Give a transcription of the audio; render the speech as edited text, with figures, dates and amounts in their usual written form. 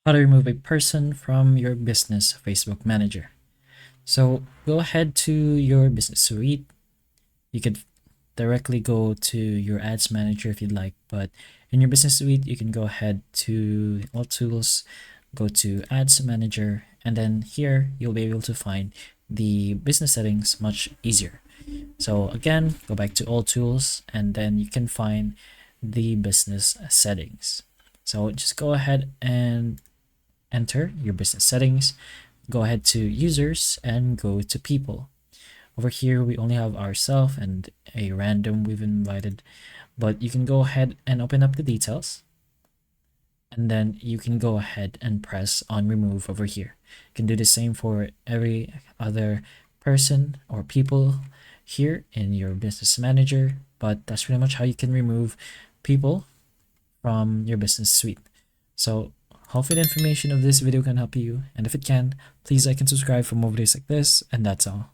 How to remove a person from your business Facebook Manager. So go ahead to your business suite. You could directly go to your ads manager if you'd like, but in your business suite, you can go ahead to all tools, go to ads manager, and then here you'll be able to find the business settings much easier. So again, go back to all tools and then you can find the business settings. So just go ahead and enter your business settings, go ahead to users and go to people. Over here, we only have ourselves and a random we've invited, but you can go ahead and open up the details. And then you can go ahead and press on remove over here. You can do the same for every other person or people here in your business manager, but that's pretty much how you can remove people from your business suite. So hopefully the information of this video can help you, and if it can, please like and subscribe for more videos like this, and that's all.